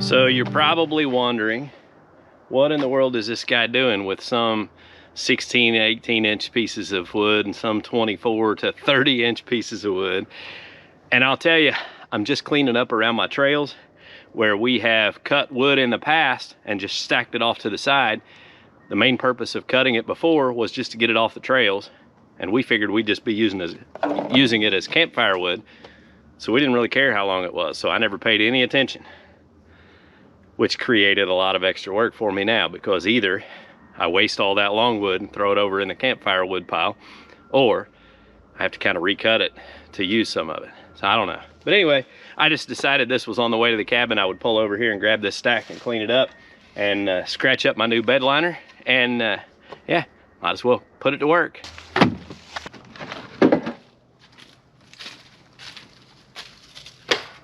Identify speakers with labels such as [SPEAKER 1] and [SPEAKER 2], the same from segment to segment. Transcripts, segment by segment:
[SPEAKER 1] So you're probably wondering, what in the world is this guy doing with some 16 to 18 inch pieces of wood and some 24 to 30 inch pieces of wood? And I'll tell you, I'm just cleaning up around my trails where we have cut wood in the past and just stacked it off to the side. The main purpose of cutting it before was just to get it off the trails, and we figured we'd just be using it as campfire wood, so we didn't really care how long it was, so I never paid any attention, which created a lot of extra work for me now, because either I waste all that long wood and throw it over in the campfire wood pile, or I have to kind of recut it to use some of it. So I don't know. But anyway, I just decided this was on the way to the cabin. I would pull over here and grab this stack and clean it up and scratch up my new bed liner. And yeah, might as well put it to work.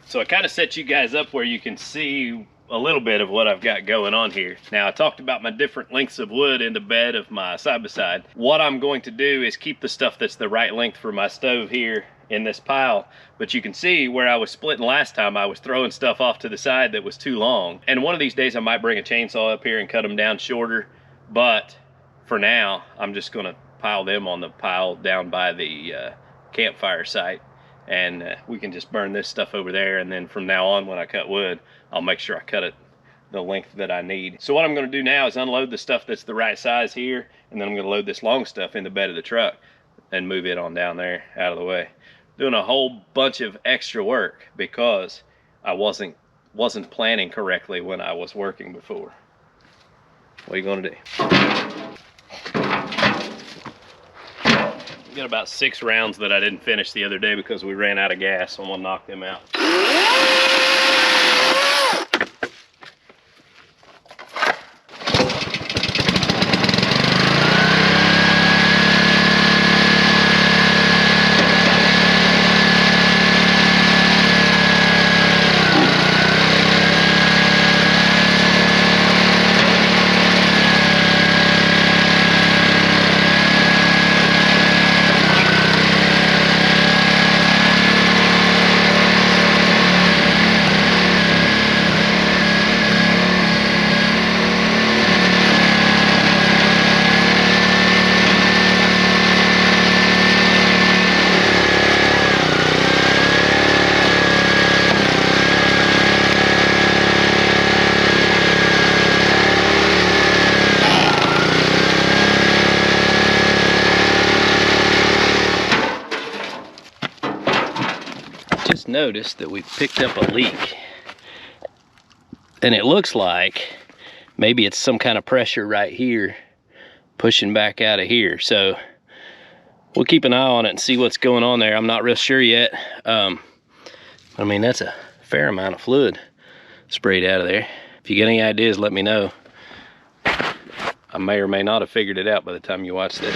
[SPEAKER 1] So I kind of set you guys up where you can see a little bit of what I've got going on here. Now, I talked about my different lengths of wood in the bed of my side-by-side. What I'm going to do is keep the stuff that's the right length for my stove here in this pile, but you can see where I was splitting last time, I was throwing stuff off to the side that was too long. And one of these days I might bring a chainsaw up here and cut them down shorter, but for now, I'm just gonna pile them on the pile down by the campfire site. And we can just burn this stuff over there, and then from now on when I cut wood, I'll make sure I cut it the length that I need. So what I'm going to do now is unload the stuff that's the right size here, and then I'm going to load this long stuff in the bed of the truck and move it on down there out of the way. Doing a whole bunch of extra work because I wasn't planning correctly when I was working before. What are you going to do? We got about 6 rounds that I didn't finish the other day because we ran out of gas, so I'm gonna knock them out. Noticed that we picked up a leak, and it looks like maybe it's some kind of pressure right here pushing back out of here, so we'll keep an eye on it and see what's going on there. I'm not real sure yet. I mean, that's a fair amount of fluid sprayed out of there. If you get any ideas, let me know. I may or may not have figured it out by the time you watch this.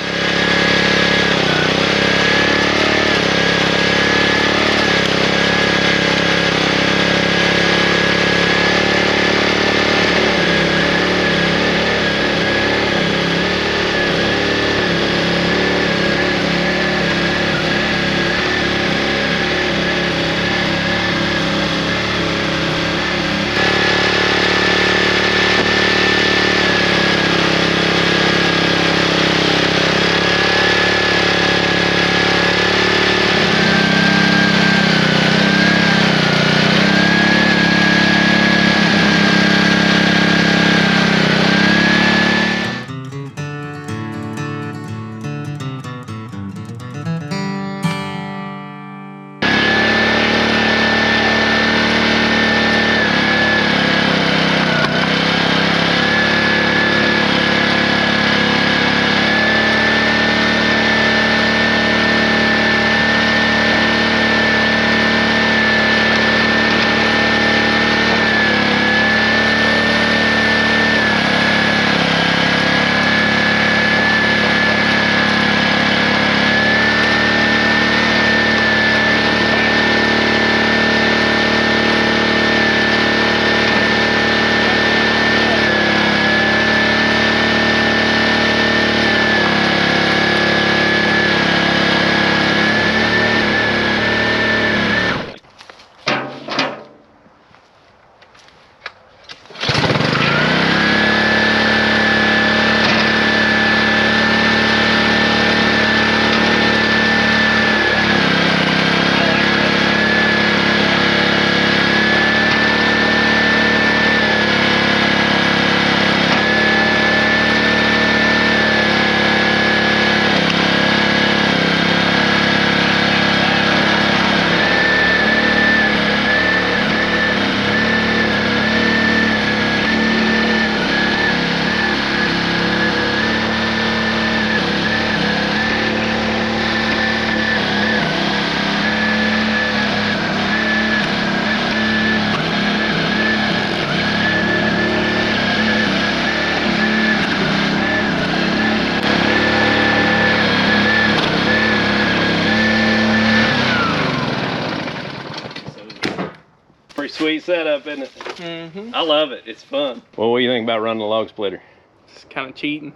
[SPEAKER 1] setup, isn't it?
[SPEAKER 2] Mm-hmm.
[SPEAKER 1] I love it. It's fun. Well, what do you think about running a log splitter?
[SPEAKER 2] It's kind of cheating.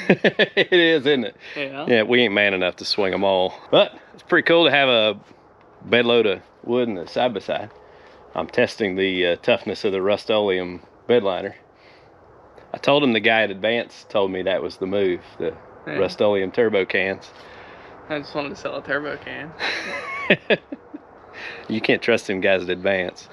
[SPEAKER 1] It is, isn't it?
[SPEAKER 2] Yeah.
[SPEAKER 1] Yeah, we ain't man enough to swing them all. But it's pretty cool to have a bed load of wood in the side-by-side. I'm testing the toughness of the Rust-Oleum bed liner. I told him the guy at Advance told me that was the move, the Rust-Oleum turbo cans.
[SPEAKER 2] I just wanted to sell a turbo can.
[SPEAKER 1] You can't trust them guys at Advance.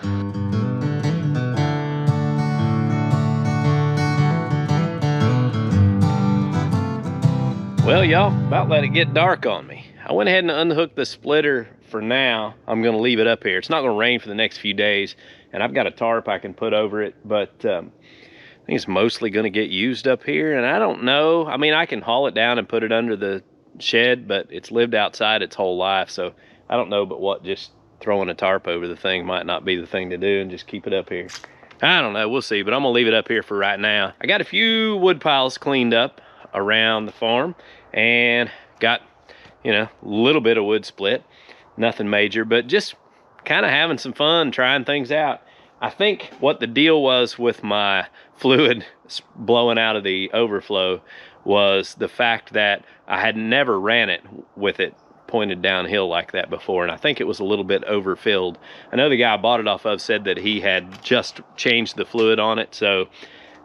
[SPEAKER 1] Well, y'all, about let it get dark on me. I went ahead and unhooked the splitter for now. I'm gonna leave it up here. It's not gonna rain for the next few days, and I've got a tarp I can put over it, but I think it's mostly gonna get used up here, and I don't know. I mean, I can haul it down and put it under the shed, but it's lived outside its whole life, so I don't know but what just throwing a tarp over the thing might not be the thing to do and just keep it up here. I don't know, we'll see, but I'm gonna leave it up here for right now. I got a few wood piles cleaned up around the farm and got, you know, a little bit of wood split, nothing major, but just kind of having some fun trying things out. I think what the deal was with my fluid blowing out of the overflow was the fact that I had never ran it with it pointed downhill like that before, and I think it was a little bit overfilled. I know the guy I bought it off of said that he had just changed the fluid on it, so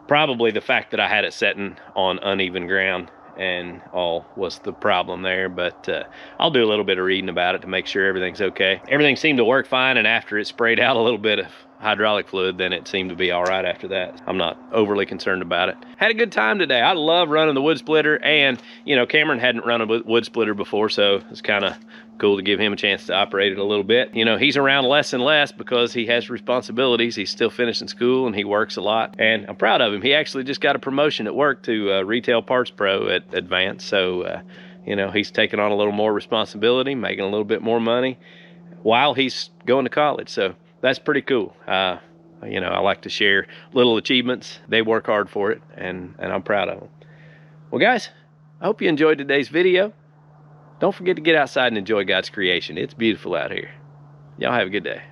[SPEAKER 1] probably the fact that I had it setting on uneven ground and all was the problem there, but I'll do a little bit of reading about it to make sure everything's okay. Everything seemed to work fine, and after it sprayed out a little bit of hydraulic fluid, then it seemed to be all right after that. I'm not overly concerned about it. Had a good time today. I love running the wood splitter, and you know, Cameron hadn't run a wood splitter before, so it's kind of cool to give him a chance to operate it a little bit. You know, he's around less and less because he has responsibilities. He's still finishing school and he works a lot, and I'm proud of him. He actually just got a promotion at work to retail parts pro at Advance, so you know, he's taking on a little more responsibility, making a little bit more money while he's going to college, so that's pretty cool. You know, I like to share little achievements. They work hard for it, and I'm proud of them. Well, guys, I hope you enjoyed today's video. Don't forget to get outside and enjoy God's creation. It's beautiful out here. Y'all have a good day.